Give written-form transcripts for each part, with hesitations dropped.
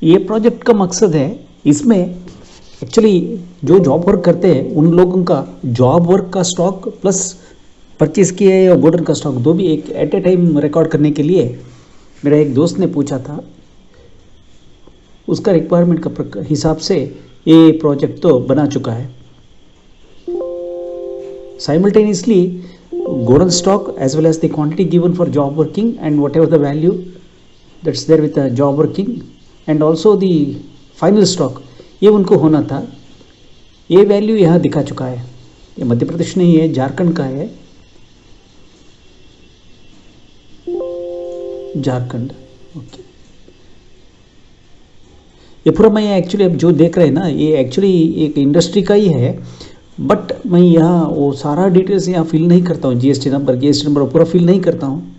ये प्रोजेक्ट का मकसद है, इसमें एक्चुअली जो जॉब वर्क करते हैं उन लोगों का जॉब वर्क का स्टॉक प्लस परचेज किए या गोडाउन का स्टॉक दो भी एक एट ए टाइम रिकॉर्ड करने के लिए मेरा एक दोस्त ने पूछा था, उसका रिक्वायरमेंट का हिसाब से ये प्रोजेक्ट तो बना चुका है। Simultaneously godown stock as well as the quantity given for job working and whatever the value that's there with the job working and also the final stock, ये उनको होना था। ये वैल्यू यहाँ दिखा चुका है। ये मध्य प्रदेश नहीं है, झारखंड का है, झारखंड। ओके, ये पूरा मैं एक्चुअली अब जो देख रहे हैं ना, ये एक्चुअली एक इंडस्ट्री का ही है, बट मैं यहाँ वो सारा डिटेल्स यहाँ फिल नहीं करता हूँ। जीएसटी नंबर पूरा फिल नहीं करता हूँ।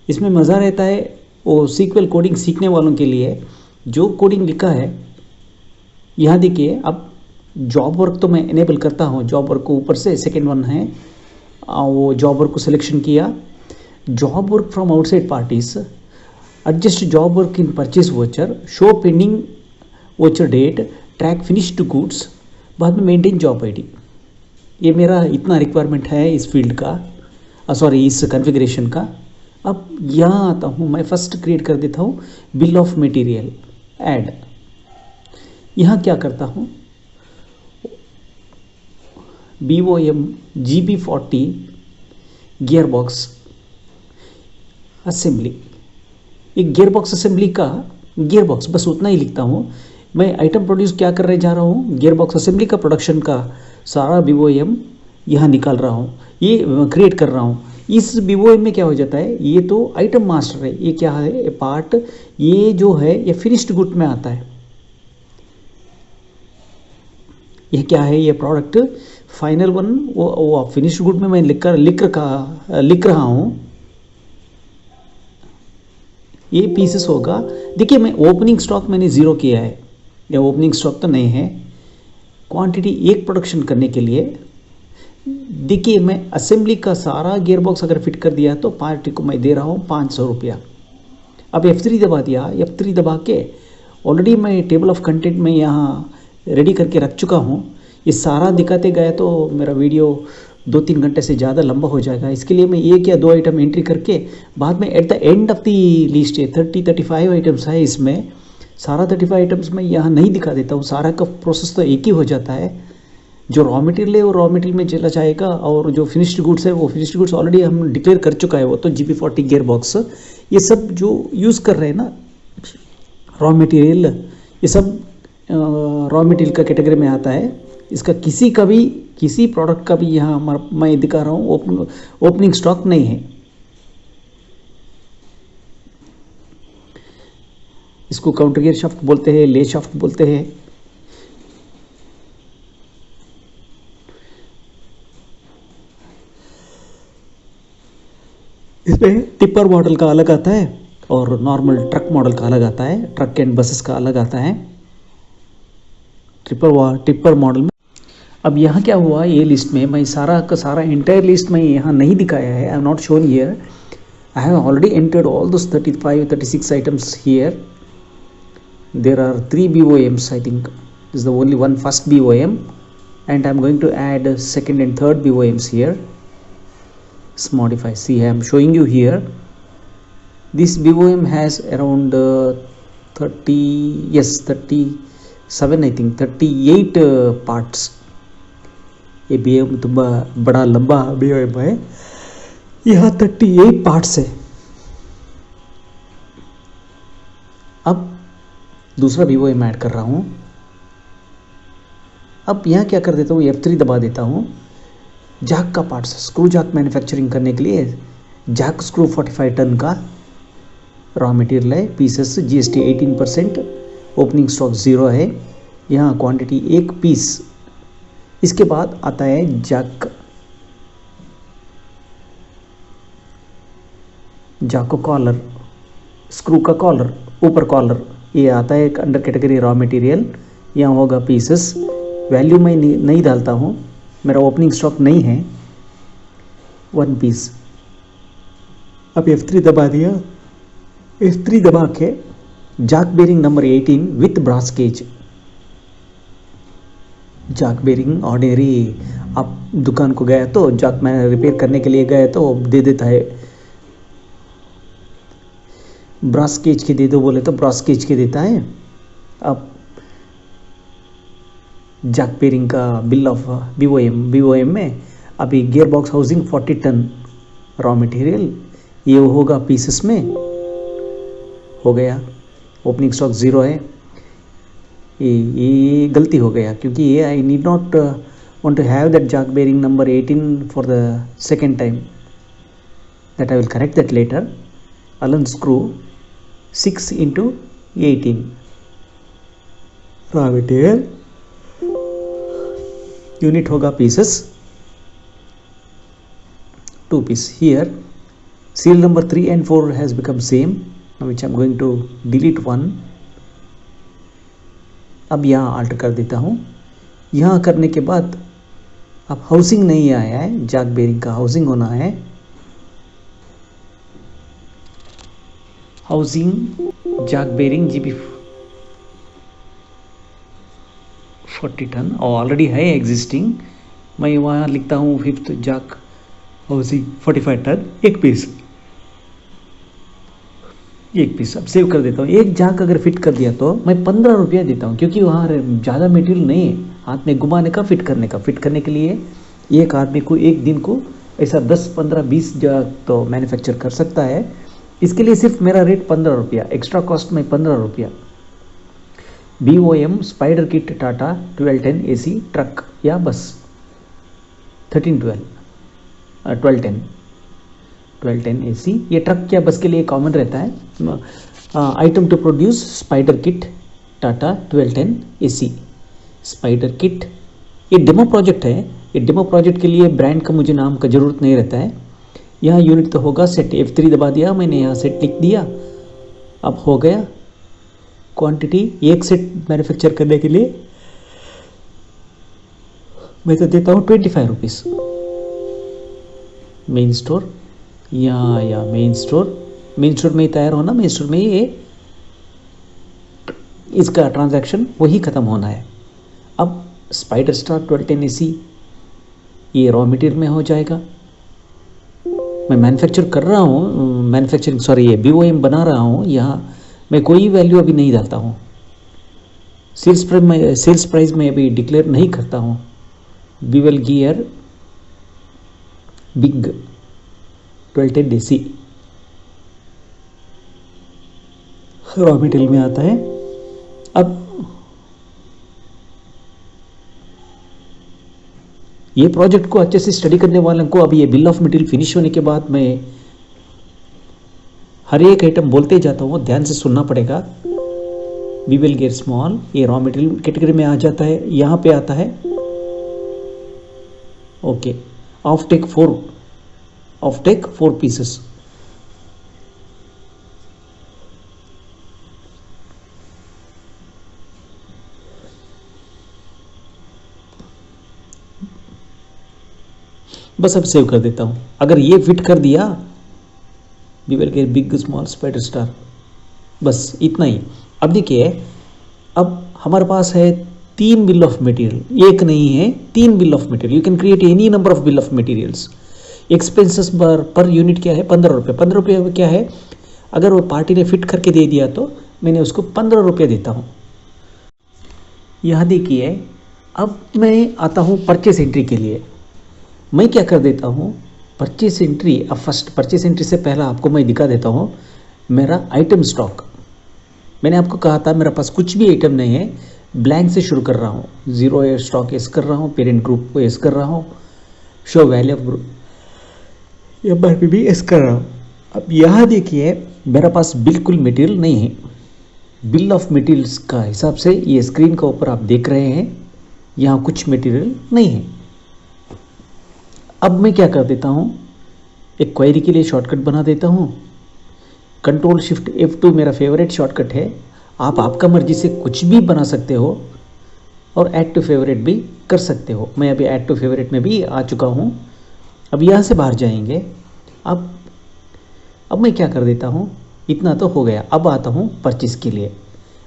इसमें मज़ा रहता है वो सीक्वल कोडिंग सीखने वालों के लिए। जो कोडिंग लिखा है यहाँ देखिए, अब जॉब वर्क तो मैं इनेबल करता हूँ, जॉब वर्क को ऊपर से सेकेंड वन है, वो जॉब वर्क को सिलेक्शन किया। Job work from outside parties, adjust job work in purchase voucher, show pending voucher date, track finished goods, बाद में मेंटेन जॉब आईडी। ये मेरा इतना रिक्वायरमेंट है इस फील्ड का, सॉरी इस कॉन्फ़िगरेशन का। अब यहाँ आता हूँ, मैं फर्स्ट क्रिएट कर देता हूँ बिल ऑफ मटेरियल, ऐड। यहाँ क्या करता हूँ, BOM GB40 gear box assembly. एक गियर बॉक्स असेंबली का गियर बॉक्स, बस उतना ही लिखता हूँ। मैं आइटम प्रोड्यूस क्या करने जा रहा हूँ, गियर बॉक्स असेंबली का प्रोडक्शन का सारा BOM यहाँ निकाल रहा हूँ, ये क्रिएट कर रहा हूँ। इस BOM में क्या हो जाता है, ये तो आइटम मास्टर है, ये क्या है, पार्ट, ये जो है ये फिनिश्ड गुड में आता है। ये क्या है, ये प्रोडक्ट फाइनल वन, वो फिनिश्ड गुड में मैं लिख रहा हूँ। ये पीसेस होगा। देखिए मैं ओपनिंग स्टॉक मैंने ज़ीरो किया है, या ओपनिंग स्टॉक तो नहीं है। क्वांटिटी एक प्रोडक्शन करने के लिए देखिए मैं असेंबली का सारा गियर बॉक्स अगर फिट कर दिया तो पार्टी को मैं दे रहा हूँ 500 रुपया। अब F3 दबा दिया, F3 दबा के ऑलरेडी मैं टेबल ऑफ कंटेंट में यहाँ रेडी करके रख चुका हूँ। ये सारा दिखाते गए तो मेरा वीडियो 2-3 घंटे से ज़्यादा लंबा हो जाएगा। इसके लिए मैं एक या दो आइटम एंट्री करके बाद में at the end of the list 30-35 items है इसमें, सारा 35 आइटम्स में यहाँ नहीं दिखा देता हूँ। सारा का प्रोसेस तो एक ही हो जाता है। जो रॉ मटेरियल है वो रॉ मटेरियल में चला जाएगा, और जो फिनिश्ड गुड्स है वो फिनिश्ड गुड्स ऑलरेडी हम डिक्लेयर कर चुका है, वो तो GB40 गियर बॉक्स। ये सब जो यूज़ कर रहे हैं ना रॉ मटेरियल, ये सब रॉ मटेरियल का कैटेगरी में आता है। इसका किसी प्रोडक्ट का भी यहाँ मैं दिखा रहा हूँ ओपनिंग स्टॉक नहीं है। इसको काउंटर गियर शाफ्ट बोलते हैं, ले शाफ्ट बोलते हैं। इसमें टिपर मॉडल का अलग आता है और नॉर्मल ट्रक मॉडल का अलग आता है, ट्रक एंड बसेस का अलग आता है टिपर मॉडल में। अब यहाँ क्या हुआ, ये लिस्ट में मैं सारा का सारा इंटायर लिस्ट में यहाँ नहीं दिखाया है, I have not shown here. I have already entered all those 35-36 items here. There are 3 BOMs, I think this is the only one first BOM, and I'm going to add second and third BOMs here. Modify, see I am showing you here. This BOM has around 37 I think 38 parts. ये BOM ತುಂಬ बड़ा लंबा BOM है, यहाँ 38 parts है। अब दूसरा BOM add कर रहा हूँ। अब यहाँ क्या कर देता हूँ, F3 दबा देता हूँ। जैक का पार्ट्स, स्क्रू जैक मैन्युफैक्चरिंग करने के लिए जैक स्क्रू 45 टन का रॉ मटेरियल है। पीसेस GST 18%, ओपनिंग स्टॉक 0 है। यहाँ क्वांटिटी 1 पीस। इसके बाद आता है जैक को कॉलर, स्क्रू का कॉलर, ऊपर कॉलर, ये आता है अंडर कैटेगरी रॉ मटेरियल। यहाँ होगा पीसेस। वैल्यू मैं नहीं डालता हूँ, मेरा ओपनिंग स्टॉक नहीं है। 1 पीस। अब F3 दबा दिया, F3 दबा के jack bearing number 18 with brass cage. Jack bearing ordinary आप दुकान को गया तो जैक मैं रिपेयर करने के लिए गए तो दे देता है, ब्रास केज के दे दो बोले तो ब्रास केज के देता है। अब जैक बेरिंग का बिल ऑफ BOM में अभी gear box housing 40 ton raw material, ये होगा पीसेस में, हो गया। ओपनिंग स्टॉक 0 है, ये गलती हो गया क्योंकि ये I need not want to have that jack bearing number 18 for the second time, that I will correct that letter. Allen screw 6 into 18 raw material, unit होगा pieces 2 piece here। serial number 3 and 4 has become same, which I'm going to delete one। अब यहाँ alter कर देता हूँ। यहाँ करने के बाद अब हाउसिंग नहीं आया है, जैक बेरिंग का हाउसिंग होना है। Housing jack bearing GB 40 ton और ऑलरेडी है एग्जिस्टिंग। मैं वहाँ लिखता हूँ 5th जैक हाउसिंग 45 टन, एक पीस अब सेव कर देता हूँ। एक जैक अगर फिट कर दिया तो मैं 15 रुपया देता हूँ, क्योंकि वहाँ ज़्यादा मटेरियल नहीं है हाथ में घुमाने का, फिट करने के लिए एक आदमी को एक दिन को ऐसा 10, 15, 20 जैक तो मैन्युफैक्चर कर सकता है। इसके लिए सिर्फ मेरा रेट 15 रुपया, एक्स्ट्रा कॉस्ट में 15 रुपया। BOM spider kit Tata 1210 AC truck या बस 1210 AC, ये ट्रक या बस के लिए कॉमन रहता है। Item to produce spider kit Tata 1210 AC spider kit. ये डेमो प्रोजेक्ट है, ये डेमो प्रोजेक्ट के लिए ब्रांड का मुझे नाम का ज़रूरत नहीं रहता है। यहाँ यूनिट तो होगा सेट, F3 दबा दिया मैंने, यहाँ सेट लिख दिया, अब हो गया। क्वांटिटी एक सेट मैन्युफैक्चर करने के लिए मैं तो देता हूँ 25 रुपीज़। मेन स्टोर या मेन स्टोर में ही तैयार होना, मेन स्टोर में ही ये इसका ट्रांजैक्शन वही ख़त्म होना है। अब स्पाइडर स्टार 1210 AC ये रॉ मटेरियल में हो जाएगा। मैं मैन्युफैक्चर कर रहा हूँ, ये BOM बना रहा हूँ। यहाँ मैं कोई वैल्यू अभी नहीं डालता हूँ, सेल्स प्राइस में अभी डिक्लेयर नहीं करता हूँ। Bevel gear big 1210 DC raw material में आता है। अब ये प्रोजेक्ट को अच्छे से स्टडी करने वालों को अब ये बिल ऑफ मटेरियल फिनिश होने के बाद मैं हर एक आइटम बोलते जाता हूँ, ध्यान से सुनना पड़ेगा। बीवेल गियर स्मॉल ये रॉ मटेरियल कैटेगरी में आ जाता है, यहाँ पे आता है। Okay, off take 4 pieces. बस अब सेव कर देता हूँ। अगर ये फिट कर दिया bevel gear big small spider star, बस इतना ही। अब देखिए, अब हमारे पास है 3 बिल ऑफ मटेरियल, एक नहीं है 3 bill of material. You can create any number of bill of materials. Expenses per unit क्या है 15 रुपये। 15 रुपये क्या है, अगर वो पार्टी ने फिट करके दे दिया तो मैंने उसको 15 रुपये देता हूँ। यहाँ देखिए, अब मैं आता हूँ परचेस एंट्री के लिए। मैं क्या कर देता हूँ, परचेस एंट्री, अब फर्स्ट परचेस एंट्री से पहला आपको मैं दिखा देता हूँ मेरा आइटम स्टॉक। मैंने आपको कहा था मेरे पास कुछ भी आइटम नहीं है, ब्लैंक से शुरू कर रहा हूँ। 0 स्टॉक एस कर रहा हूँ, पेरेंट ग्रुप को एस कर रहा हूँ, show value of group MRP भी एस कर रहा हूँ। अब यहाँ देखिए, मेरे पास बिल्कुल मटेरियल नहीं है। बिल ऑफ मटेरियल्स का हिसाब से ये स्क्रीन के ऊपर आप देख रहे हैं, यहाँ कुछ मटेरियल नहीं है। अब मैं क्या कर देता हूँ, एक क्वेरी के लिए शॉर्टकट बना देता हूँ। कंट्रोल शिफ्ट F2 मेरा फेवरेट शॉर्टकट है। आप आपका मर्जी से कुछ भी बना सकते हो और ऐड टू फेवरेट भी कर सकते हो। मैं अभी ऐड टू फेवरेट में भी आ चुका हूँ। अब यहाँ से बाहर जाएंगे। अब मैं क्या कर देता हूँ, इतना तो हो गया। अब आता हूँ परचेस के लिए।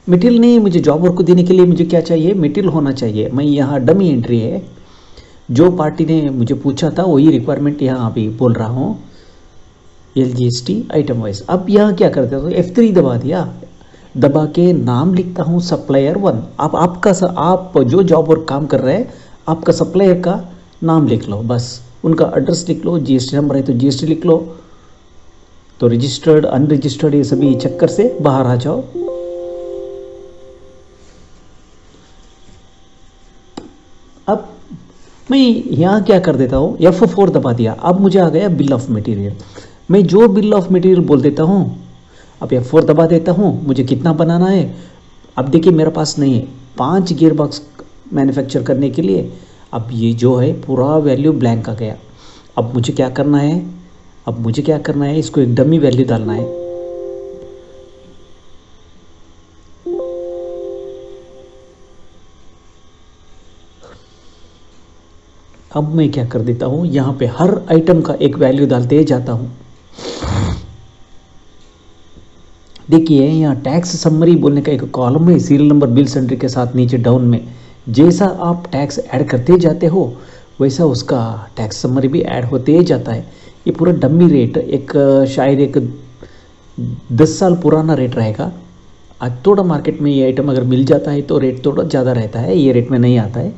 मटेरियल नहीं, मुझे जॉब वर्क को देने के लिए मुझे क्या चाहिए, मटेरियल होना चाहिए। मैं यहाँ डमी एंट्री है, जो पार्टी ने मुझे पूछा था वही रिक्वायरमेंट यहाँ अभी बोल रहा हूँ, LGST आइटम वाइज। अब यहाँ क्या करते हो, F3 दबा दिया, दबा के नाम लिखता हूँ सप्लायर 1। अब आप जो जॉब वर्क काम कर रहे हैं, आपका सप्लायर का नाम लिख लो, बस उनका एड्रेस लिख लो, GST नंबर है तो GST लिख लो, तो रजिस्टर्ड अनरजिस्टर्ड ये सभी चक्कर से बाहर आ जाओ। अब मैं यहाँ क्या कर देता हूँ, F4 दबा दिया। अब मुझे आ गया बिल ऑफ मटेरियल। मैं जो बिल ऑफ मटेरियल बोल देता हूँ, अब F4 दबा देता हूँ, मुझे कितना बनाना है। अब देखिए मेरे पास नहीं है 5 गियर बॉक्स मैन्युफैक्चर करने के लिए। अब ये जो है पूरा वैल्यू ब्लैंक आ गया। अब मुझे क्या करना है, इसको एक डमी वैल्यू डालना है। अब मैं क्या कर देता हूँ, यहाँ पे हर आइटम का एक वैल्यू डालते जाता हूँ। देखिए यहाँ टैक्स समरी बोलने का एक कॉलम है, सीरियल नंबर बिल एंट्री के साथ नीचे डाउन में। जैसा आप टैक्स ऐड करते जाते हो वैसा उसका टैक्स समरी भी ऐड होते जाता है। ये पूरा डमी रेट शायद एक 10 साल पुराना रेट रहेगा। आज थोड़ा मार्केट में ये आइटम अगर मिल जाता है तो रेट थोड़ा ज़्यादा रहता है, ये रेट में नहीं आता है।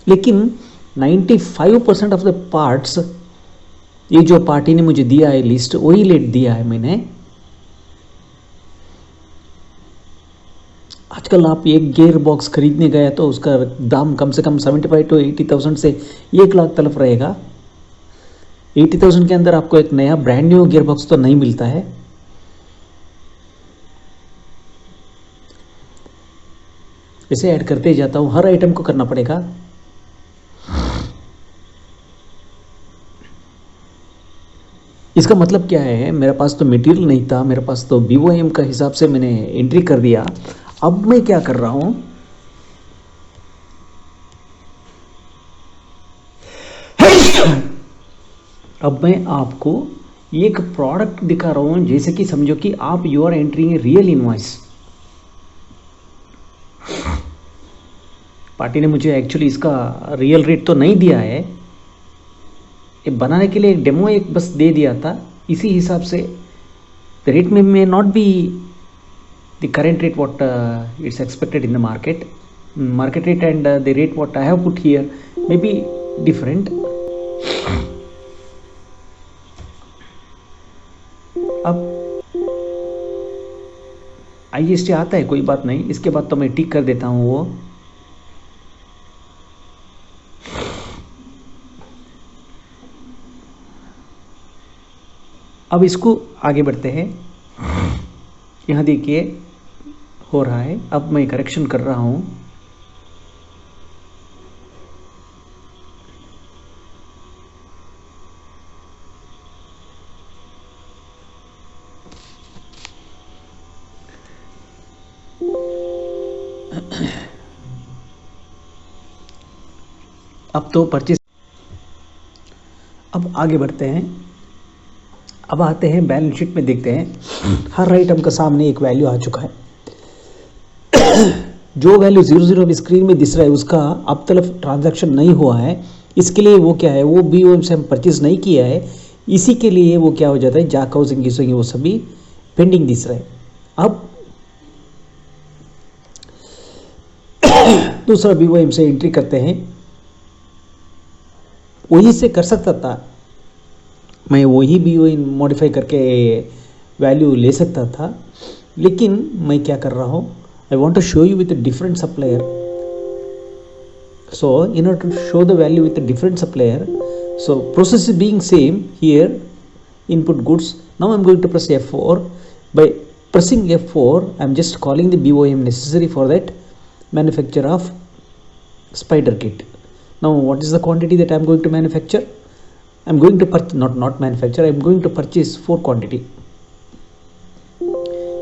लेकिन 95% ऑफ द पार्ट्स, ये जो पार्टी ने मुझे दिया है लिस्ट, वही लेट दिया है मैंने। आजकल आप एक गियर बॉक्स खरीदने गए तो उसका दाम कम से कम 75 to 80,000 से 1 लाख तलफ रहेगा। 80,000 के अंदर आपको एक नया ब्रांड न्यू गियर बॉक्स तो नहीं मिलता है। इसे ऐड करते जाता हूँ, हर आइटम को करना पड़ेगा। इसका मतलब क्या है, मेरे पास तो मटेरियल नहीं था, मेरे पास तो BOM का हिसाब से मैंने एंट्री कर दिया। अब मैं क्या कर रहा हूं, अब मैं आपको एक प्रोडक्ट दिखा रहा हूं, जैसे कि समझो कि आप you are entering real invoice. Party ने मुझे एक्चुअली इसका रियल रेट तो नहीं दिया है, ये बनाने के लिए एक डेमो एक बस दे दिया था। इसी हिसाब से द रेट में not be the current rate what it's expected in the market rate and the rate what I have put here may be different. अब IGST आता है, कोई बात नहीं, इसके बाद तो मैं टिक कर देता हूँ वो। अब इसको आगे बढ़ते हैं। यहाँ देखिए हो रहा है, अब मैं करेक्शन कर रहा हूँ। अब तो परचेस, अब आगे बढ़ते हैं। अब आते हैं बैलेंस शीट में, देखते हैं हर आइटम का सामने एक वैल्यू आ चुका है। जो वैल्यू 00 अभी स्क्रीन में दिख रहा है उसका अब तक ट्रांजैक्शन नहीं हुआ है। इसके लिए वो क्या है, वो BOM से हम परचेज नहीं किया है, इसी के लिए वो क्या हो जाता है, जाक हाउसिंग वो सभी पेंडिंग दिख रहा है। अब दूसरा BOM से एंट्री करते हैं। वही से कर सकता था मैं, वही BOM मॉडिफाई करके वैल्यू ले सकता था, लेकिन मैं क्या कर रहा हूँ, I want to show you with a different supplier. So in order to show the value with a different supplier, so process is being same here, input goods. Now I'm going to press F4. By pressing F4 I'm just calling the BOM necessary for that manufacture of spider kit. Now what is the quantity that I'm going to manufacture? I'm going to purchase, not manufacture, I'm going to purchase 4 quantity.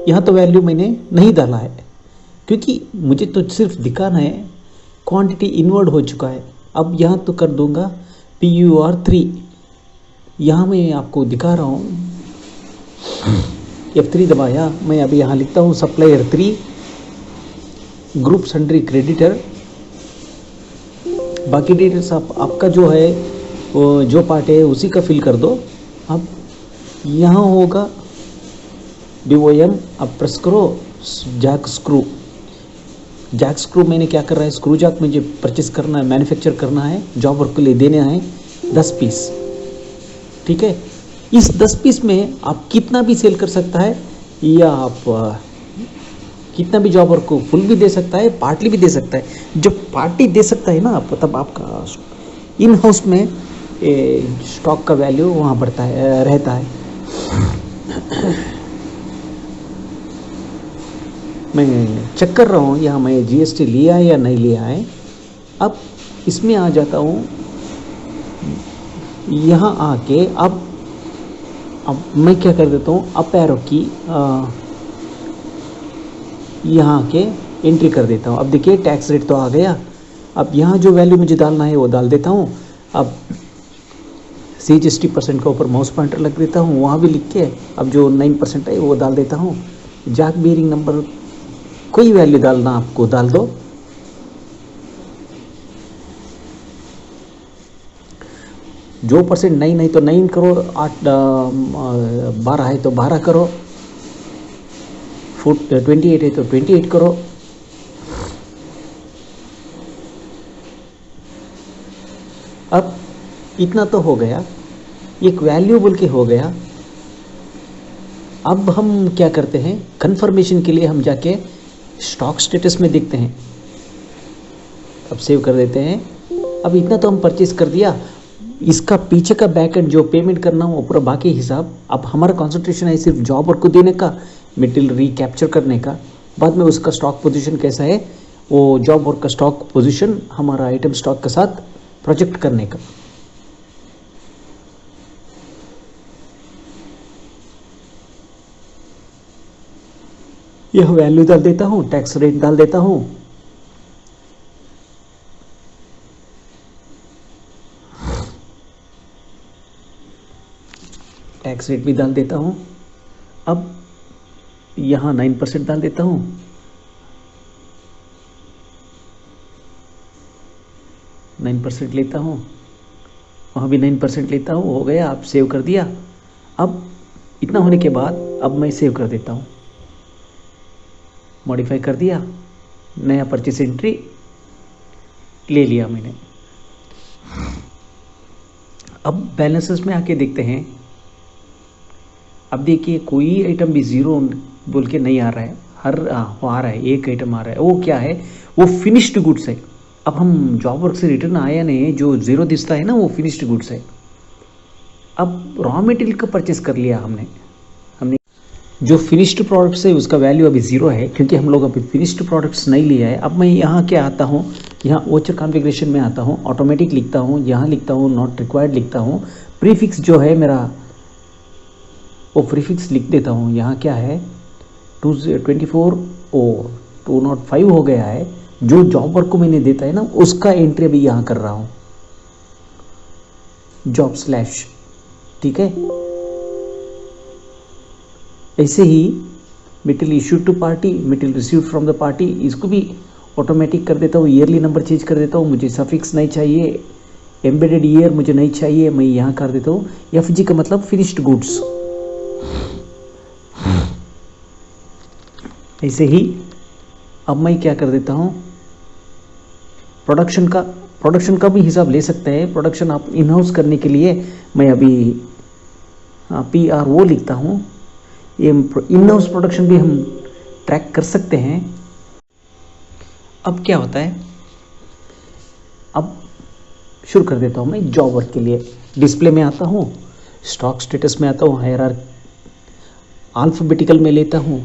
यहाँ तो value मैंने नहीं डाला है क्योंकि मुझे तो सिर्फ दिखाना है क्वांटिटी इन्वर्ट हो चुका है। अब यहाँ तो कर दूंगा PUR3, यहाँ मैं आपको दिखा रहा हूँ। F3 दबाया, मैं अभी यहाँ लिखता हूँ सप्लायर 3 ग्रुप सन्ड्री क्रेडिटर। बाकी डिटेल्स आपका जो है वो जो पार्ट है उसी का फिल कर दो। अब यहाँ होगा DOM, अब प्रेस करो जैक स्क्रू। जैक स्क्रू मैंने क्या कर रहा है, स्क्रू जैक मुझे परचेस करना है, मैन्युफैक्चर करना है, जॉब वर्क के लिए देने हैं 10 पीस। ठीक है, इस 10 पीस में आप कितना भी सेल कर सकता है, या आप कितना भी जॉब वर्क को फुल भी दे सकता है, पार्टली भी दे सकता है। जब पार्टी दे सकता है ना आप, तब आपका इन हाउस में स्टॉक का वैल्यू वहाँ बढ़ता है, रहता है। मैं चेक कर रहा हूँ यहाँ मैं GST लिया है या नहीं लिया है। अब इसमें आ जाता हूँ, यहाँ आके अब मैं क्या कर देता हूँ, अप एरो की यहाँ के एंट्री कर देता हूँ। अब देखिए टैक्स रेट तो आ गया। अब यहाँ जो वैल्यू मुझे डालना है वो डाल देता हूँ। अब CGST% का ऊपर माउस पॉइंटर लग देता हूँ, वहाँ भी लिख के अब जो 9% है वो डाल देता हूँ। जैक बेयरिंग नंबर कोई वैल्यू डालना आपको डाल दो। जो परसेंट नहीं तो 9 करो, 12 है तो 12 करो, 28 है तो 28 करो। अब इतना तो हो गया, एक वैल्यू बोल के हो गया। अब हम क्या करते हैं, कंफर्मेशन के लिए हम जाके स्टॉक स्टेटस में देखते हैं। अब सेव कर देते हैं। अब इतना तो हम परचेज कर दिया, इसका पीछे का बैक एंड जो पेमेंट करना हो पूरा बाकी हिसाब। अब हमारा कंसंट्रेशन है सिर्फ जॉब वर्क को देने का, मटेरियल रिकैप्चर करने का। बाद में उसका स्टॉक पोजीशन कैसा है, वो जॉब वर्क का स्टॉक पोजीशन हमारा आइटम स्टॉक के साथ प्रोजेक्ट करने का। यह वैल्यू डाल देता हूँ, टैक्स रेट डाल देता हूँ। टैक्स रेट भी डाल देता हूँ। अब यहाँ 9% डाल देता हूँ। % लेता हूँ, वहाँ भी 9% लेता हूँ। हो गया, आप सेव कर दिया। अब इतना होने के बाद अब मैं सेव कर देता हूँ, मॉडिफाई कर दिया, नया परचेस एंट्री ले लिया मैंने। अब बैलेंसेस में आके देखते हैं। अब देखिए कोई आइटम भी ज़ीरो बोल के नहीं आ रहा है, आ रहा है, एक आइटम आ रहा है। वो क्या है, वो फिनिश्ड गुड्स है। अब हम जॉब वर्क से रिटर्न आया नहीं, जो ज़ीरो दिखता है ना वो फिनिश्ड गुड्स है। अब रॉ मटेरियल का परचेस कर लिया हमने जो फिनिश्ड प्रोडक्ट्स है उसका वैल्यू अभी ज़ीरो है, क्योंकि हम लोग अभी फिनिश्ड प्रोडक्ट्स नहीं लिया है। अब मैं यहाँ क्या आता हूँ, यहाँ वोचर कॉन्फ़िगरेशन में आता हूँ, ऑटोमेटिक लिखता हूँ, यहाँ लिखता हूँ नॉट रिक्वायर्ड लिखता हूँ। प्रीफिक्स जो है मेरा वो प्रीफिक्स लिख देता हूँ। यहाँ क्या है 224 और 205 हो गया है। जो जॉब वर्क को मैंने देता है ना उसका एंट्री अभी यहाँ कर रहा हूँ, जॉब स्लैश। ठीक है, ऐसे ही material issued to party, material received from the party, इसको भी ऑटोमेटिक कर देता हूँ। ईयरली नंबर चेंज कर देता हूँ, मुझे सफिक्स नहीं चाहिए, एम्बेडेड ईयर मुझे नहीं चाहिए, मैं यहाँ कर देता हूँ। FG का मतलब फिनिश्ड गुड्स। ऐसे ही अब मैं क्या कर देता हूँ, प्रोडक्शन का भी हिसाब ले सकते हैं। प्रोडक्शन आप इन हाउस करने के लिए मैं अभी PRO लिखता हूँ। ये इन हाउस प्रोडक्शन भी हम ट्रैक कर सकते हैं। अब क्या होता है, अब शुरू कर देता हूँ मैं जॉब वर्क के लिए। डिस्प्ले में आता हूँ, स्टॉक स्टेटस में आता हूँ, हायरार्की अल्फाबेटिकल में लेता हूँ,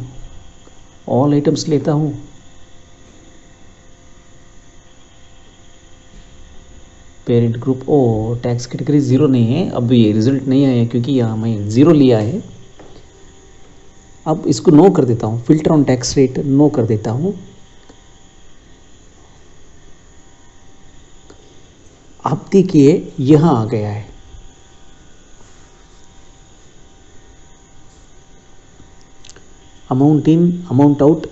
ऑल आइटम्स लेता हूँ। पेरेंट ग्रुप, ओ टैक्स कैटेगरी ज़ीरो नहीं है, अब ये रिजल्ट नहीं आया क्योंकि यहाँ मैं ज़ीरो लिया है। अब इसको नो कर देता हूँ, filter on tax rate no कर देता हूँ। आप देखिए यहाँ आ गया है, अमाउंट इन अमाउंट आउट।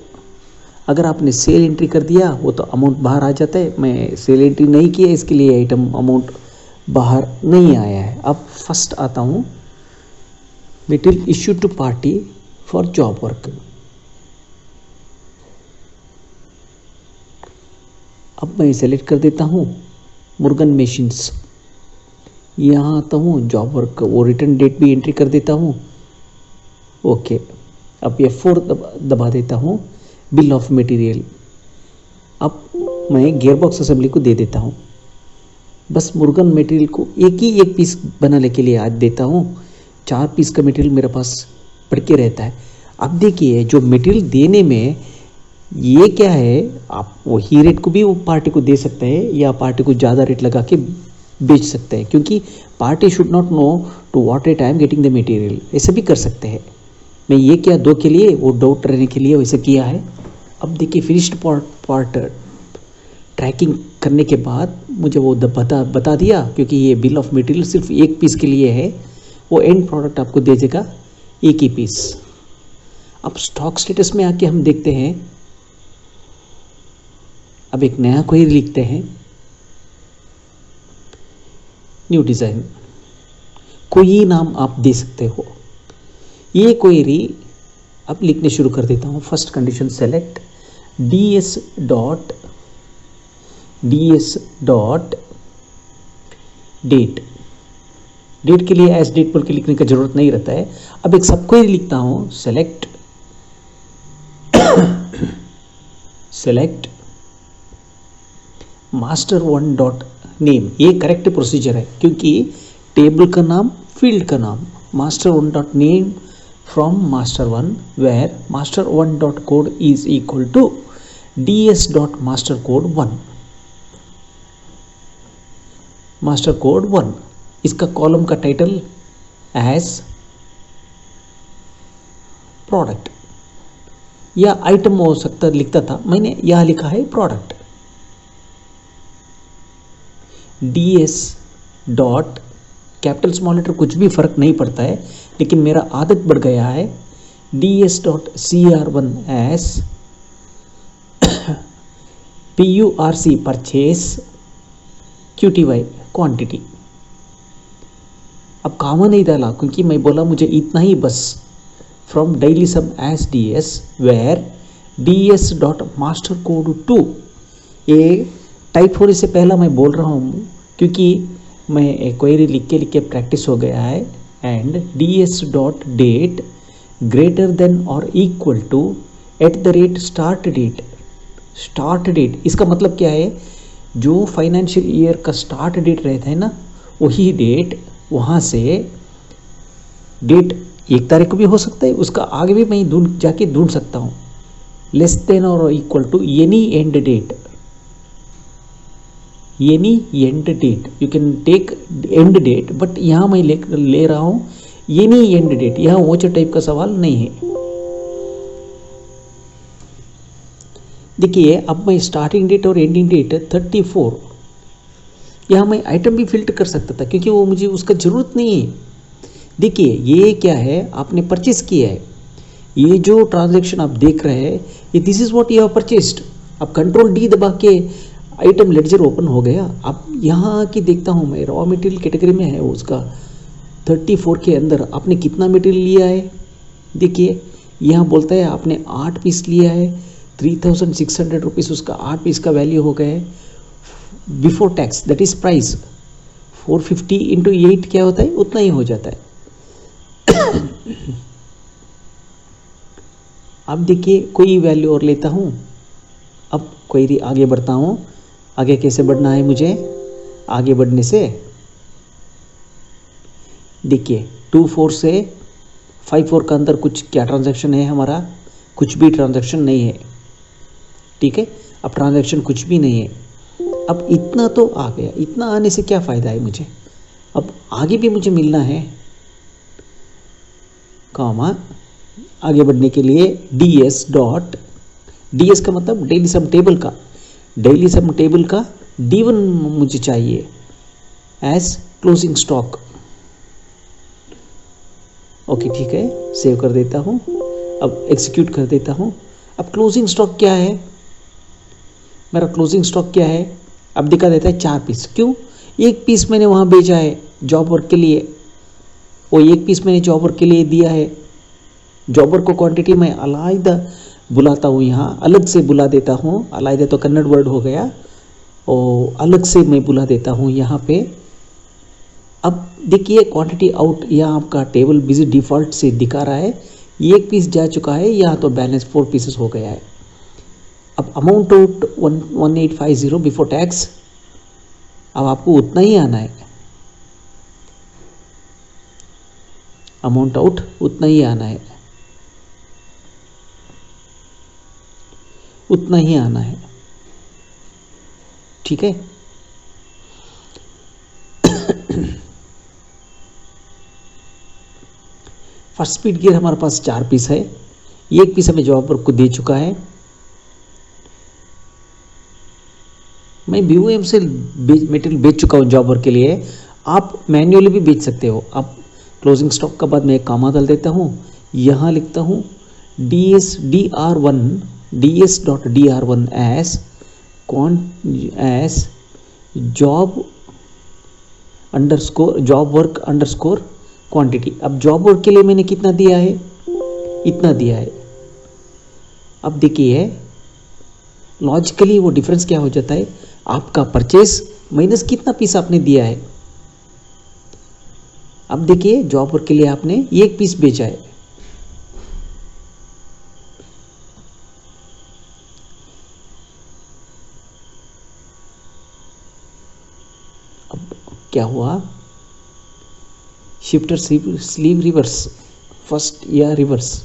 अगर आपने सेल एंट्री कर दिया वो तो अमाउंट बाहर आ जाता है, मैं सेल एंट्री नहीं किया इसके लिए आइटम अमाउंट बाहर नहीं आया है। अब फर्स्ट आता हूँ, material issue to party for job work. अब मैं सेलेक्ट कर देता हूँ मुर्गन मशीन्स, यहाँ आता हूँ जॉब वर्क, वो रिटर्न डेट भी एंट्री कर देता हूँ। ओके, अब F4 दबा देता हूँ, बिल ऑफ मटेरियल। अब मैं गियरबॉक्स असेंबली को दे देता हूँ, बस मुर्गन मटेरियल को एक पीस बनाने के लिए आज देता हूँ। 4 पीस का मटेरियल मेरे पास पड़ के रहता है। अब देखिए जो मटेरियल देने में ये क्या है, आप वही रेट को भी वो पार्टी को दे सकते हैं या पार्टी को ज़्यादा रेट लगा के बेच सकते हैं, क्योंकि party should not know to what rate I am getting the material, ऐसे भी कर सकते हैं। मैं ये किया 2 के लिए, वो डाउट रहने के लिए वैसे किया है। अब देखिए फिनिश्ड पार्ट ट्रैकिंग करने के बाद मुझे वो बता दिया, क्योंकि ये बिल ऑफ मटेरियल सिर्फ 1 पीस के लिए है, वो एंड प्रोडक्ट आपको दे देगा 1 ही पीस। अब स्टॉक स्टेटस में आके हम देखते हैं, अब एक नया क्वेरी लिखते हैं, न्यू डिज़ाइन, कोई नाम आप दे सकते हो। ये क्वेरी अब लिखने शुरू कर देता हूँ। First condition select ds dot date के लिए एज डेट बोल के लिखने का जरूरत नहीं रहता है। अब एक सब क्वेरी लिखता हूँ, सेलेक्ट master1 डॉट नेम। ये करेक्ट प्रोसीजर है, क्योंकि टेबल का नाम, फील्ड का नाम, master1 dot name from master1 where master1 dot code is equal to ds dot master code 1, master code 1। इसका कॉलम का टाइटल एज प्रोडक्ट या आइटम हो सकता लिखता था, मैंने यहां लिखा है product. ds dot capital small letter कुछ भी फर्क नहीं पड़ता है, लेकिन मेरा आदत बढ़ गया है ds dot cr1 S PURC purchase QTY quantity. अब कामा नहीं डाला, क्योंकि मैं बोला मुझे इतना ही बस, from daily sum as ds where ds dot master code 2। ये टाइप होने से पहला मैं बोल रहा हूँ, क्योंकि मैं क्वेरी लिख के प्रैक्टिस हो गया है। And ds dot date greater than और equal to at the rate start date. इसका मतलब क्या है, जो फाइनेंशियल ईयर का स्टार्ट डेट रहता है ना, वही डेट वहाँ से डेट 1 तारीख को भी हो सकता है, उसका आगे भी मैं जाके ढूंढ सकता हूँ। लेस देन और equal to any end date, you can take end date, but यहाँ मैं ले रहा हूँ एनी एंड डेट। यहाँ वोचर टाइप का सवाल नहीं है। देखिए अब मैं स्टार्टिंग डेट और एंडिंग डेट 34, यहाँ मैं आइटम भी फिल्टर कर सकता था, क्योंकि वो मुझे उसका ज़रूरत नहीं है। देखिए ये क्या है, आपने परचेस किया है, ये जो ट्रांजैक्शन आप देख रहे हैं, ये this is what you have purchased. अब कंट्रोल D दबा के आइटम लेडजर ओपन हो गया। अब यहाँ की देखता हूँ मैं, रॉ मटेरियल कैटेगरी में है उसका 34 के अंदर आपने कितना मटेरियल लिया है। देखिए यहाँ बोलता है आपने 8 पीस लिया है, 3600 रुपीज़ उसका 8 पीस का वैल्यू हो गया है before tax, that is price. 450 into 8 क्या होता है, उतना ही हो जाता है। अब देखिए कोई वैल्यू और लेता हूँ। अब क्वेरी आगे बढ़ता हूँ। आगे कैसे बढ़ना है मुझे, आगे बढ़ने से देखिए 24 से 54 का अंदर कुछ क्या ट्रांजैक्शन है हमारा, कुछ भी ट्रांजैक्शन नहीं है। ठीक है, अब ट्रांजैक्शन कुछ भी नहीं है। अब इतना तो आ गया, इतना आने से क्या फ़ायदा है मुझे, अब आगे भी मुझे मिलना है। कॉमा आगे बढ़ने के लिए ds डॉट, ds का मतलब डेली सम टेबल का, D1 मुझे चाहिए। As closing stock. ओके ठीक है, सेव कर देता हूँ। अब एग्जीक्यूट कर देता हूँ। अब क्लोजिंग स्टॉक क्या है, मेरा क्लोजिंग स्टॉक क्या है, अब दिखा देता है 4 पीस। क्यों? एक पीस मैंने वहाँ भेजा है जॉब वर्क के लिए, वो एक पीस मैंने जॉब वर्क के लिए दिया है। जॉब वर्क को क्वांटिटी मैं अलग बुलाता हूँ, यहाँ अलग से बुला देता हूँ। अलग तो कन्नड़ वर्ड हो गया, और अलग से मैं बुला देता हूँ यहाँ पे। अब देखिए क्वांटिटी आउट, यहाँ आपका टेबल बिजी डिफ़ॉल्ट से दिखा रहा है, एक पीस जा चुका है, यहाँ तो बैलेंस 4 पीसेस हो गया है। अब अमाउंट आउट 1850 बिफोर टैक्स, अब आपको उतना ही आना है, अमाउंट आउट उतना ही आना है, उतना ही आना है। ठीक है, फर्स्ट स्पीड गियर हमारे पास 4 पीस है, एक पीस हमें जॉब वर्क को दे चुका है। मैं BOM से मटेरियल बेच चुका हूँ जॉब वर्क के लिए, आप मैन्युअली भी बेच सकते हो। आप क्लोजिंग स्टॉक के बाद मैं एक कामा डाल देता हूँ, यहाँ लिखता हूँ ds.dr1 S job work underscore quantity. अब जॉब वर्क के लिए मैंने कितना दिया है, इतना दिया है। अब देखिए लॉजिकली वो डिफरेंस क्या हो जाता है, आपका परचेस माइनस कितना पीस आपने दिया है। अब देखिए जॉब वर्क के लिए आपने एक पीस बेचा है, अब क्या हुआ, शिफ्टर स्लीव रिवर्स, फर्स्ट या रिवर्स,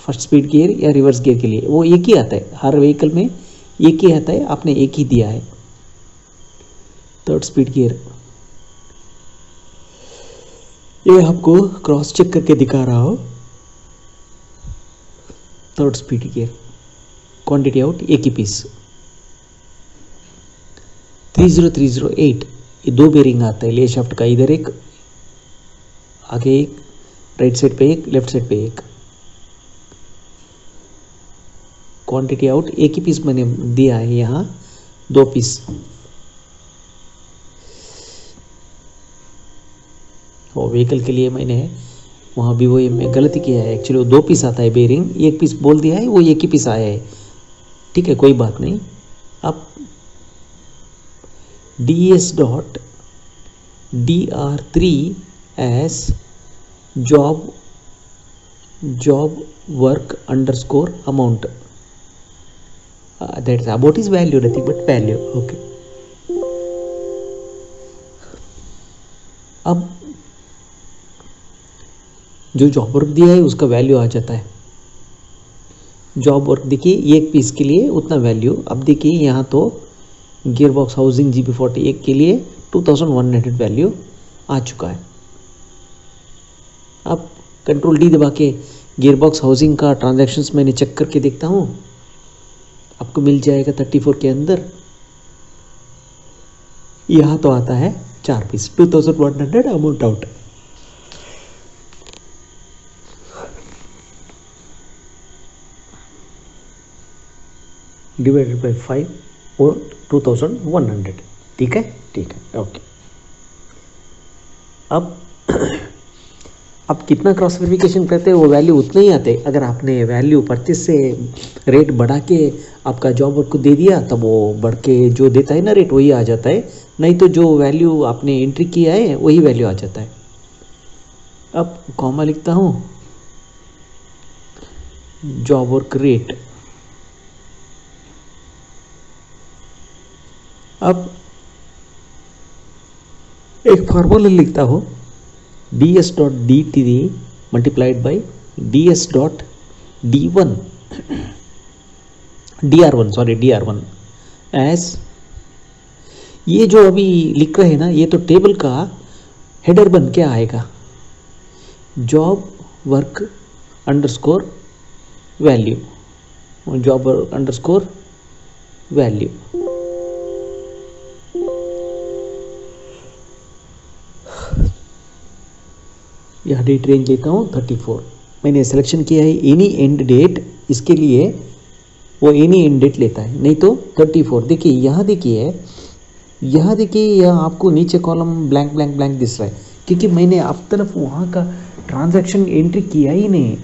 फर्स्ट स्पीड गियर या रिवर्स गियर के लिए वो एक ही आता है, हर व्हीकल में एक ही आता है, आपने एक ही दिया है। थर्ड स्पीड गियर, ये आपको क्रॉस चेक करके दिखा रहा हो। Third speed gear quantity out एक ही पीस 30308, ये 2 बेरिंग आता है ले शाफ्ट का, इधर एक, आगे एक, राइट साइड पे एक, लेफ्ट साइड पे एक। क्वांटिटी आउट एक ही पीस मैंने दिया है, यहाँ 2 पीस। और व्हीकल के लिए मैंने वहाँ भी वो में गलती किया है, एक्चुअली वो 2 पीस आता है बेरिंग, एक पीस बोल दिया है, वो एक ही पीस आया है। ठीक है, कोई बात नहीं। अब ds.dr3 S job work underscore amount, that's about is value, nothing but value. Okay, अब जो जॉब वर्क दिया है उसका वैल्यू आ जाता है। जॉब वर्क देखिए एक पीस के लिए उतना वैल्यू। अब देखिए यहाँ तो गियर बॉक्स हाउसिंग GB41 के लिए 2100 वैल्यू आ चुका है। अब कंट्रोल D दबा के गियर बॉक्स हाउसिंग का ट्रांजैक्शंस मैंने चेक करके देखता हूँ, आपको मिल जाएगा 34 के अंदर। यहाँ तो आता है 4 piece, 2100 amount out. Divided by 5 और 2100। ठीक है, ठीक है, ओके। अब कितना क्रॉस वेरिफिकेशन करते हैं वो वैल्यू उतना ही आते हैं। अगर आपने वैल्यू 25 से रेट बढ़ा के आपका जॉब वर्क को दे दिया, तब वो बढ़ के जो देता है ना रेट वही आ जाता है, नहीं तो जो वैल्यू आपने एंट्री किया है वही वैल्यू आ जाता है। अब कॉमा लिखता हूँ, जॉब वर्क रेट। अब एक फार्मूला लिखता हूँ, ds.d3 multiplied by ds.d1 dr1 S, ये जो अभी लिख रहे हैं ना, ये तो टेबल का हेडर बन के आएगा, job work underscore value, job work underscore value. यह डेट रेंज लेता हूँ 34। मैंने सिलेक्शन किया है एनी एंड डेट, इसके लिए वो एनी एंड डेट लेता है, नहीं तो 34। देखिए यहाँ देखिए, यहाँ देखिए, यह आपको नीचे column blank blank blank this रहा है क्योंकि मैंने अब तरफ वहाँ का ट्रांजैक्शन एंट्री किया ही नहीं।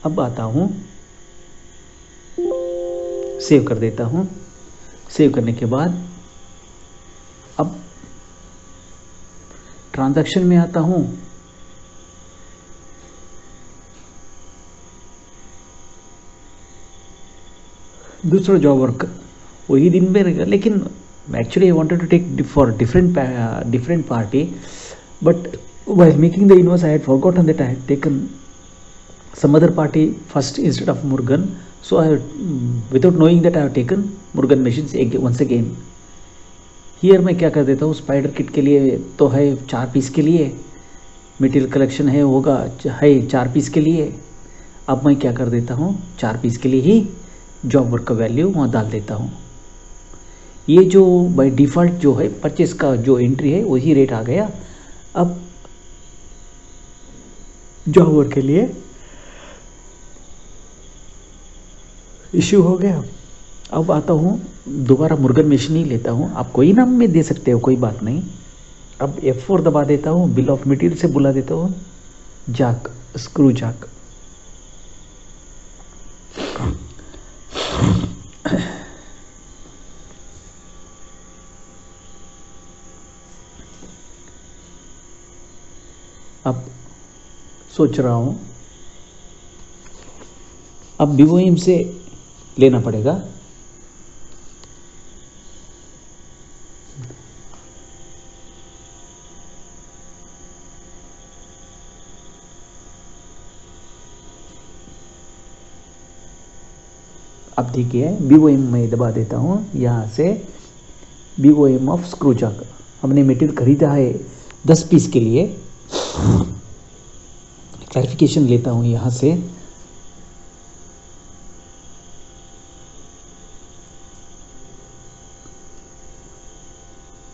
अब आता हूँ, सेव कर देता हूँ। सेव करने के बाद अब ट्रांजैक्शन में आता हूँ। दूसरा जॉब वर्क वही दिन में रहेगा, लेकिन actually I wanted to take for different party, but while making the invoice I had forgotten that I had taken some other party first instead of Murugan, so I without knowing that I have taken Murugan machines once again. Here मैं क्या कर देता हूँ, spider kit के लिए तो है 4 piece के लिए, मटेरियल कलेक्शन है होगा है 4 पीस के लिए। अब मैं क्या कर देता हूँ, 4 पीस के लिए ही जॉब वर्क का वैल्यू वहाँ डाल देता हूँ। ये जो बाय डिफ़ॉल्ट जो है परचेस का जो एंट्री है वही रेट आ गया। अब जॉब वर्क के लिए इश्यू हो गया। अब आता हूँ दोबारा मुर्गन मशीन ही लेता हूँ, आप कोई नाम में दे सकते हो, कोई बात नहीं। अब F4 दबा देता हूँ, बिल ऑफ मटेरियल से बुला देता हूँ जैक, स्क्रू जैक। अब सोच रहा हूँ अब BOM से लेना पड़ेगा। अब देखिए BOM में दबा देता हूँ, यहाँ से BOM ऑफ स्क्रू जैक। हमने मटेरियल खरीदा है 10 पीस के लिए। क्लैरिफिकेशन लेता हूँ यहाँ से,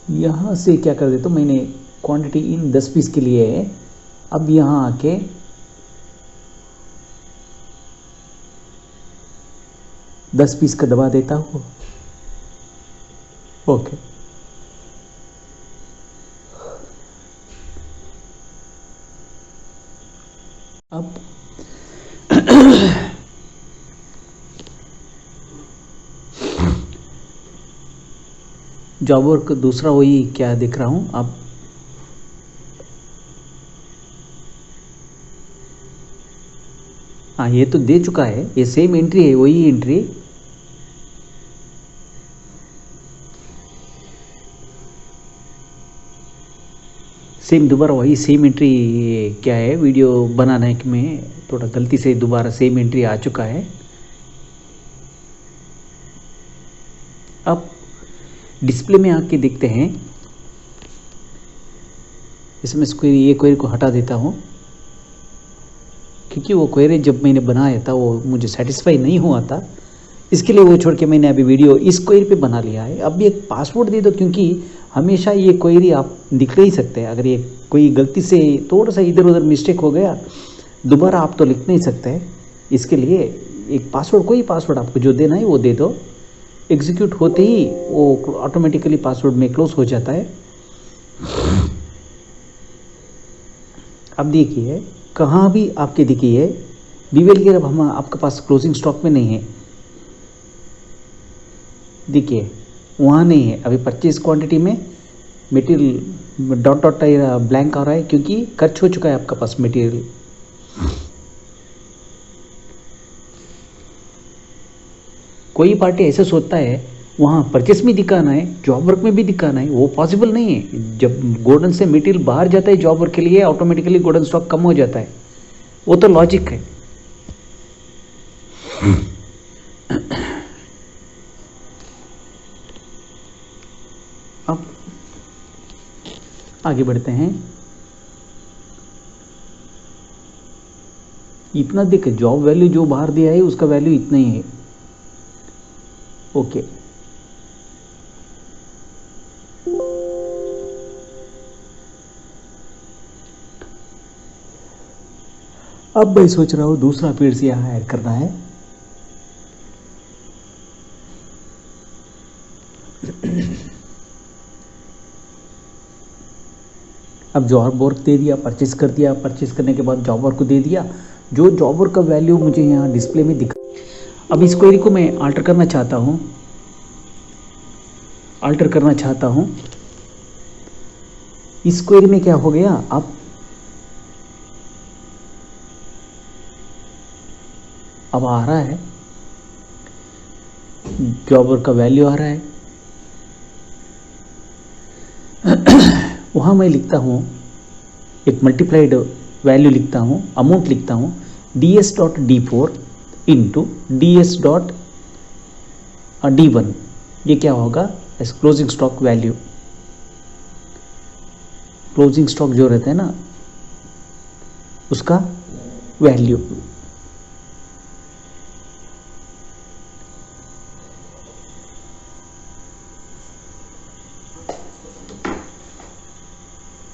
यहाँ से क्या कर देता हूँ, मैंने क्वांटिटी इन 10 पीस के लिए है। अब यहाँ आके दस पीस का दबा देता हूँ। ओके, अब जॉब वर्क दूसरा वही क्या दिख रहा हूँ। अब हाँ, ये तो दे चुका है, ये सेम एंट्री है, वही एंट्री। सेम दोबारा वही सेम एंट्री। क्या है, वीडियो बनाने में थोड़ा गलती से दोबारा सेम एंट्री आ चुका है। अब डिस्प्ले में आके देखते हैं, इसमें ये क्वेरी को हटा देता हूँ क्योंकि वो क्वेरी जब मैंने बनाया था वो मुझे सेटिस्फाई नहीं हुआ था, इसके लिए वो छोड़ के मैंने अभी वीडियो इस क्वेरी पे बना लिया है। अब ये पासवर्ड दे दो, क्योंकि हमेशा ये क्वेरी आप लिख नहीं सकते। अगर ये कोई गलती से थोड़ा सा इधर उधर मिस्टेक हो गया, दोबारा आप तो लिख नहीं सकते। इसके लिए एक पासवर्ड, कोई पासवर्ड आपको जो देना है वो दे दो। एग्जीक्यूट होते ही वो ऑटोमेटिकली पासवर्ड में क्लोज हो जाता है। अब देखिए कहाँ भी आपके देखिए बीवेल के, अब हम आपके पास क्लोजिंग स्टॉक में नहीं है, देखिए वहाँ नहीं है। अभी परचेज क्वांटिटी में मटेरियल डॉट डॉट ब्लैंक आ रहा है क्योंकि खर्च हो चुका है आपका पास मटेरियल। कोई पार्टी ऐसा सोचता है वहाँ परचेस में दिखाना है, जॉब वर्क में भी दिखाना है, वो पॉसिबल नहीं है। जब गोडाउन से मटेरियल बाहर जाता है जॉब वर्क के लिए, ऑटोमेटिकली गोडाउन स्टॉक कम हो जाता है, वो तो लॉजिक है। अब आगे बढ़ते हैं। इतना देख, जॉब वैल्यू जो बाहर दिया है उसका वैल्यू इतना ही है। ओके, अब मैं सोच रहा हूँ दूसरा पेड़ से यहाँ ऐड करना है। अब जॉब वर्क दे दिया, परचेस कर दिया, परचेस करने के बाद जॉब वर्क को दे दिया। जो जॉब वर्क का वैल्यू मुझे यहाँ डिस्प्ले में दिखा। अब इस क्वेरी को मैं अल्टर करना चाहता हूँ। इस क्वेरी में क्या हो गया, अब आ रहा है जॉब वर्क का वैल्यू आ रहा है। वहाँ मैं लिखता हूँ एक मल्टीप्लाइड वैल्यू लिखता हूँ, अमाउंट लिखता हूँ ds.d4 इंटू ds.d1। ये क्या होगा, S closing stock value. Closing stock जो रहता है ना उसका वैल्यू।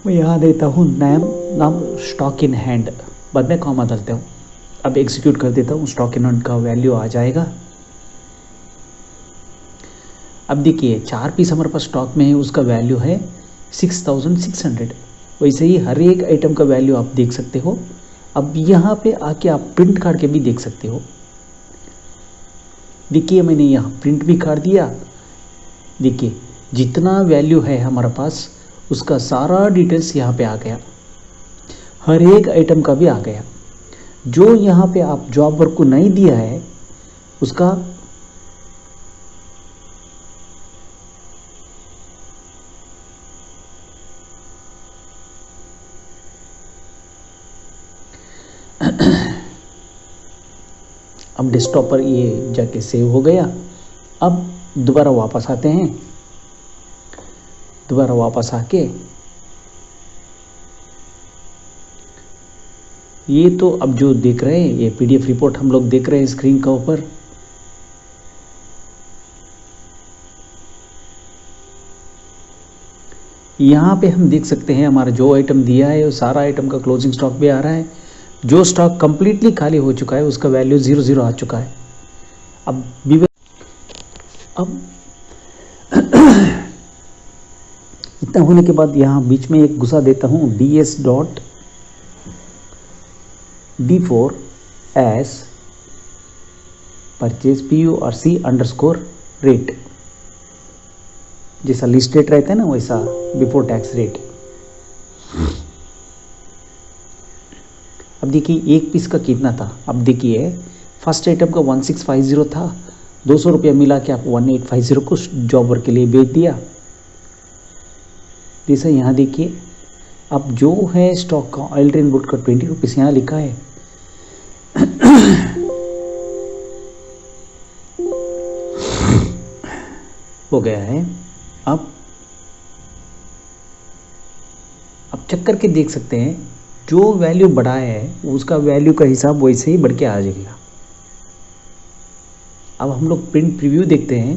मैं यहाँ देता हूँ नाम स्टॉक इन हैंड, बाद में कॉमा डालता हूँ। अब एग्जीक्यूट कर देता हूँ, स्टॉक इन हैंड का वैल्यू आ जाएगा। अब देखिए 4 पीस हमारे पास स्टॉक में है, उसका वैल्यू है 6600। वैसे ही हर एक आइटम का वैल्यू आप देख सकते हो। अब यहाँ पे आके आप प्रिंट काट के भी देख सकते हो। देखिए मैंने यहाँ प्रिंट भी काट दिया। देखिए जितना वैल्यू है हमारे पास उसका सारा डिटेल्स यहाँ पे आ गया, हर एक आइटम का भी आ गया। जो यहाँ पे आप जॉब वर्क को नहीं दिया है उसका अब डेस्कटॉप पर ये जाके सेव हो गया। अब दोबारा वापस आते हैं, दोबारा वापस आके ये तो अब जो देख रहे हैं ये पीडीएफ रिपोर्ट हम लोग देख रहे हैं स्क्रीन का ऊपर। यहाँ पे हम देख सकते हैं हमारा जो आइटम दिया है वो सारा आइटम का क्लोजिंग स्टॉक भी आ रहा है। जो स्टॉक कंप्लीटली खाली हो चुका है उसका वैल्यू 00 आ चुका है। अब इतना होने के बाद यहाँ बीच में एक घुसा देता हूँ ds.d4 एस परचेज PU और C_rate। जैसा लिस्ट रेट रहता है ना वैसा बिफोर टैक्स रेट। अब देखिए एक पीस का कितना था। अब देखिए फर्स्ट आइटम का 1650 था, 200 रुपया मिला के आप 1850 को जॉब वर्क के लिए बेच दिया। जैसा यहाँ देखिए अब जो है स्टॉक का ऑयल ट्रेन बोर्ड का 20 रुपीज़ यहाँ लिखा है। हो गया है। अब चेक करके देख सकते हैं जो वैल्यू बढ़ाया है उसका वैल्यू का हिसाब वैसे ही बढ़ के आ जाएगा। अब हम लोग प्रिंट प्रीव्यू देखते हैं।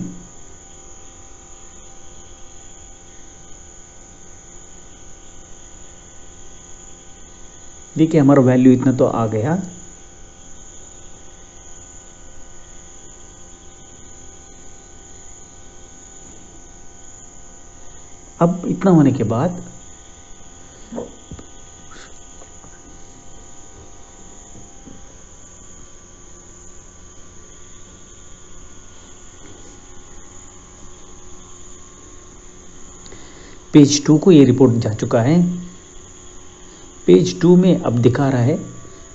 देखिए हमारा वैल्यू इतना तो आ गया। अब इतना होने के बाद पेज 2 को ये रिपोर्ट जा चुका है। पेज 2 में अब दिखा रहा है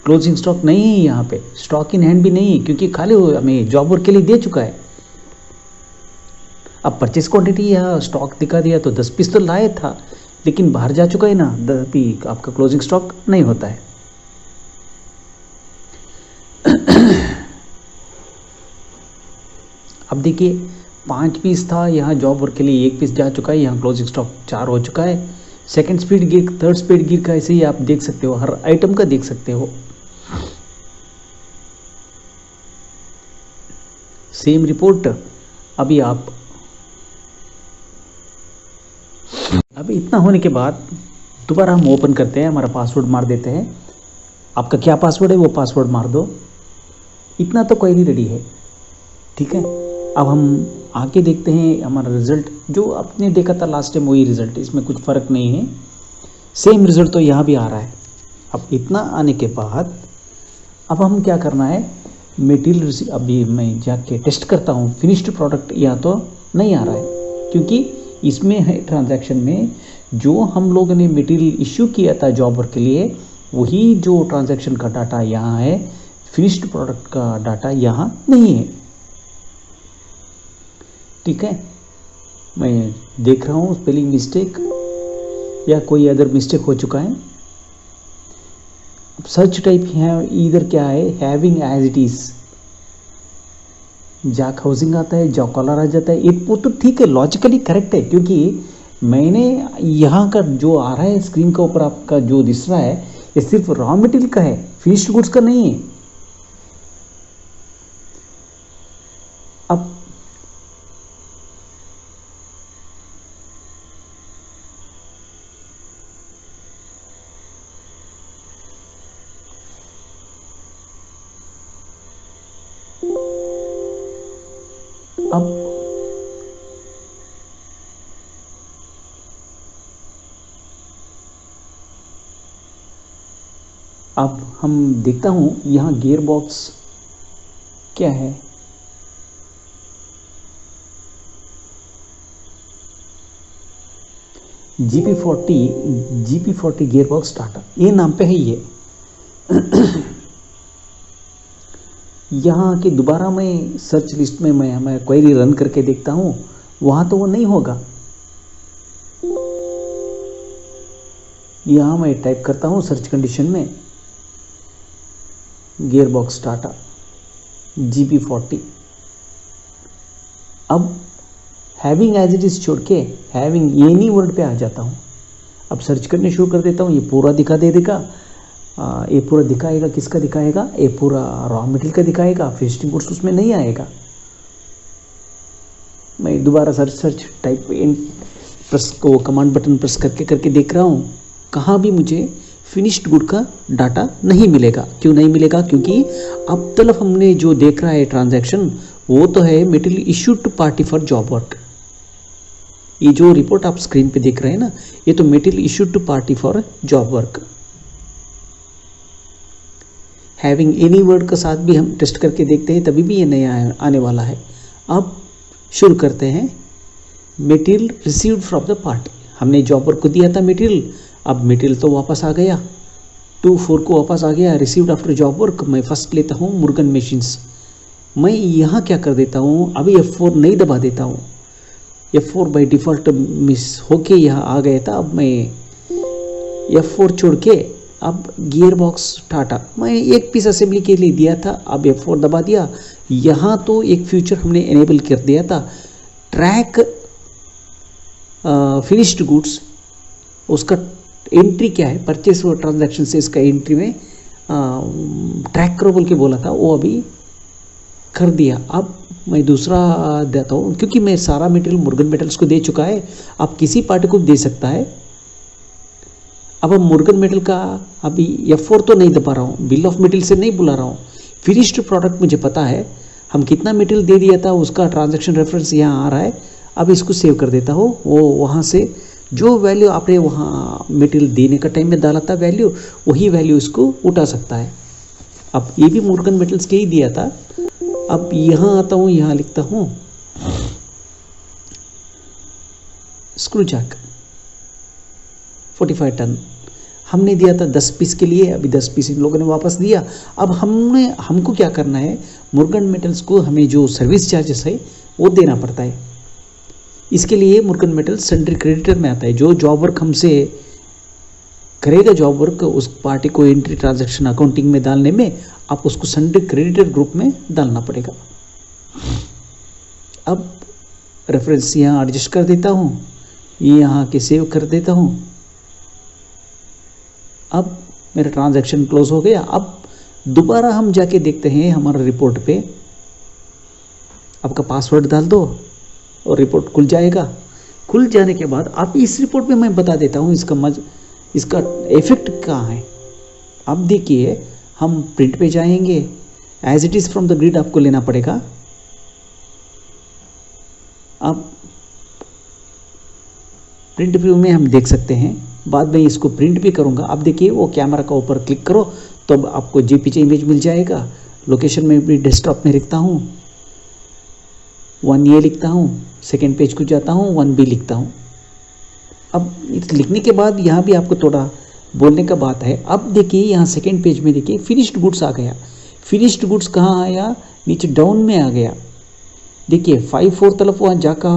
क्लोजिंग स्टॉक नहीं है, यहाँ पे स्टॉक इन हैंड भी नहीं है क्योंकि खाली हो हमें जॉब वर्क के लिए दे चुका है। अब परचेस क्वांटिटी यहाँ स्टॉक दिखा दिया तो 10 पीस तो लाया था लेकिन बाहर जा चुका है ना, 10 पीस आपका क्लोजिंग स्टॉक नहीं होता है। अब देखिए 5 पीस था, यहाँ जॉब वर्क के लिए 1 पीस जा चुका है, यहाँ क्लोजिंग स्टॉक 4 हो चुका है। सेकंड स्पीड गिर, थर्ड स्पीड गिर का ऐसे ही आप देख सकते हो, हर आइटम का देख सकते हो। सेम रिपोर्ट अभी इतना होने के बाद दोबारा हम ओपन करते हैं, हमारा पासवर्ड मार देते हैं आपका क्या पासवर्ड है वो पासवर्ड मार दो, इतना तो क्वेरी रेडी है। ठीक है, अब हम आगे देखते हैं हमारा रिजल्ट जो आपने देखा था लास्ट टाइम, वही रिजल्ट, इसमें कुछ फ़र्क नहीं है, सेम रिजल्ट तो यहाँ भी आ रहा है। अब इतना आने के बाद अब हम क्या करना है, मटेरियल अभी मैं जाके टेस्ट करता हूँ, फिनिश्ड प्रोडक्ट यहाँ तो नहीं आ रहा है, क्योंकि इसमें है ट्रांजैक्शन में जो हम लोगों ने मटेरियल इश्यू किया था जॉब वर्क के लिए, वही जो ट्रांजैक्शन का डाटा यहाँ है, फिनिश्ड प्रोडक्ट का डाटा यहाँ नहीं है। ठीक है, मैं देख रहा हूँ स्पेलिंग मिस्टेक या कोई अदर मिस्टेक हो चुका है। अब सर्च टाइप है इधर क्या है, having as it is, jack housing आता है, जॉक कॉलर आ जाता है, एक वो तो ठीक है, लॉजिकली करेक्ट है, क्योंकि मैंने यहाँ का जो आ रहा है स्क्रीन के ऊपर आपका जो दिख रहा है ये सिर्फ रॉ मटेरियल का है, फिनिश्ड गुड्स का नहीं है। अब अब हम देखता हूँ यहाँ गियर बॉक्स क्या है, GP40 गियर बॉक्स टाटा, ये नाम पे है ये। यहाँ के दोबारा मैं सर्च लिस्ट में मैं क्वेरी रन करके देखता हूँ, वहाँ तो वो नहीं होगा। यहाँ मैं टाइप करता हूँ सर्च कंडीशन में गियर बॉक्स टाटा GP40। अब हैविंग एज इट इज छोड़ के हैविंग एनी वर्ड पे आ जाता हूँ। अब सर्च करने शुरू कर देता हूँ, ये पूरा दिखा दे देगा, ये पूरा दिखाएगा, किसका दिखाएगा, ये पूरा रॉ मटेरियल का दिखाएगा, फिनिशिंग गुड्स उसमें नहीं आएगा। मैं दोबारा सर्च टाइप प्रेस को कमांड बटन प्रेस करके देख रहा हूँ, कहाँ भी मुझे फिनिश्ड गुड का डाटा नहीं मिलेगा। क्यों नहीं मिलेगा, क्योंकि अब तक हमने जो देख रहा है ट्रांजैक्शन वो तो है material issued to party for job work. ये जो रिपोर्ट आप स्क्रीन पे देख रहे हैं ना, ये तो material issued to party for job work. Having any word के साथ भी हम टेस्ट करके देखते हैं, तभी भी ये नहीं आने वाला है। अब शुरू करते हैं, material received from the party, हमने जॉब वर्क को दिया था मटेरियल, अब मटेरियल तो वापस आ गया, 2/4 को वापस आ गया, रिसीव्ड आफ्टर जॉब वर्क। मैं फर्स्ट लेता हूँ मुर्गन मशीन्स, मैं यहाँ क्या कर देता हूँ, अभी F4 नहीं दबा देता हूँ, F4 बाई डिफ़ॉल्ट मिस होके यहाँ आ गया था। अब मैं F4 छोड़ के अब गियर बॉक्स टाटा मैं एक पीस असेंबली के लिए दिया था, अब F4 दबा दिया। यहाँ तो एक फ्यूचर हमने इनेबल कर दिया था, ट्रैक फिनिश्ड गुड्स, उसका एंट्री क्या है, परचेस और ट्रांजैक्शन से इसका एंट्री में ट्रैक करो बोल के बोला था, वो अभी कर दिया। अब मैं दूसरा देता हूँ, क्योंकि मैं सारा मटेरियल मुर्गन मेटल्स को दे चुका है, अब किसी पार्टी को दे सकता है। अब हम मुर्गन मेटल का अभी F4 तो नहीं दबा रहा हूँ, बिल ऑफ मटेरियल से नहीं बुला रहा हूँ, फिनिश्ड प्रोडक्ट मुझे पता है हम कितना मटेरियल दे दिया था, उसका ट्रांजैक्शन रेफरेंस यहाँ आ रहा है। अब इसको सेव कर देता हूँ, वो वहाँ से जो वैल्यू आपने वहाँ मटेरियल देने का टाइम में डाला था वैल्यू, वही वैल्यू इसको उठा सकता है। अब ये भी मुर्गन मेटल्स के ही दिया था। अब यहाँ आता हूँ, यहाँ लिखता हूँ स्क्रू जैक 45 टन हमने दिया था 10 पीस के लिए, अभी 10 पीस इन लोगों ने वापस दिया। अब हमको क्या करना है, मुर्गन मेटल्स को हमें जो सर्विस चार्जेस है वो देना पड़ता है। इसके लिए मुर्गन मेटल सन्ड्री क्रेडिटर में आता है, जो जॉब वर्क हमसे करेगा जॉब वर्क, उस पार्टी को एंट्री ट्रांजैक्शन अकाउंटिंग में डालने में आप उसको सन्ड्री क्रेडिटर ग्रुप में डालना पड़ेगा। अब रेफरेंस यहाँ एडजस्ट कर देता हूँ, ये यहाँ के सेव कर देता हूँ। अब मेरा ट्रांजैक्शन क्लोज हो गया। अब दोबारा हम जाके देखते हैं हमारा रिपोर्ट पे, आपका पासवर्ड डाल दो और रिपोर्ट खुल जाएगा। खुल जाने के बाद आप इस रिपोर्ट में मैं बता देता हूँ इसका इफेक्ट कहाँ है। अब देखिए हम प्रिंट पे जाएंगे, as it is from the grid आपको लेना पड़ेगा। अब प्रिंट व्यू में हम देख सकते हैं, बाद में इसको प्रिंट भी करूँगा। अब देखिए वो कैमरा का ऊपर क्लिक करो तो अब आपको जेपीजी इमेज मिल जाएगा। लोकेशन में भी डेस्कटॉप में लिखता हूँ 1A लिखता हूँ, सेकेंड पेज को जाता हूँ 1B लिखता हूँ। अब लिखने के बाद यहाँ भी आपको थोड़ा बोलने का बात है। अब देखिए यहाँ सेकेंड पेज में देखिए फिनिश्ड गुड्स आ गया। फिनिश्ड गुड्स कहाँ आया, नीचे डाउन में आ गया। देखिए 5/4 तरफ वहाँ जाका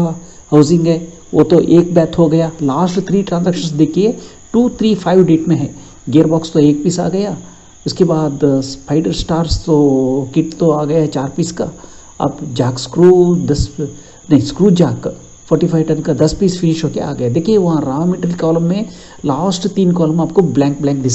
हाउसिंग है, वो तो एक बैथ हो गया। लास्ट 3 ट्रांजैक्शंस देखिए 235 डेट में है। गियर बॉक्स तो 1 पीस आ गया, उसके बाद स्पाइडर स्टार्स तो किट तो आ गया है 4 पीस का। अब जैक स्क्रू 10 नहीं स्क्रू जैक 45 टन का 10 पीस फिनिश होके आ गया। देखिए वहाँ रॉ मटेरियल कॉलम में लास्ट 3 कॉलम आपको ब्लैंक दिख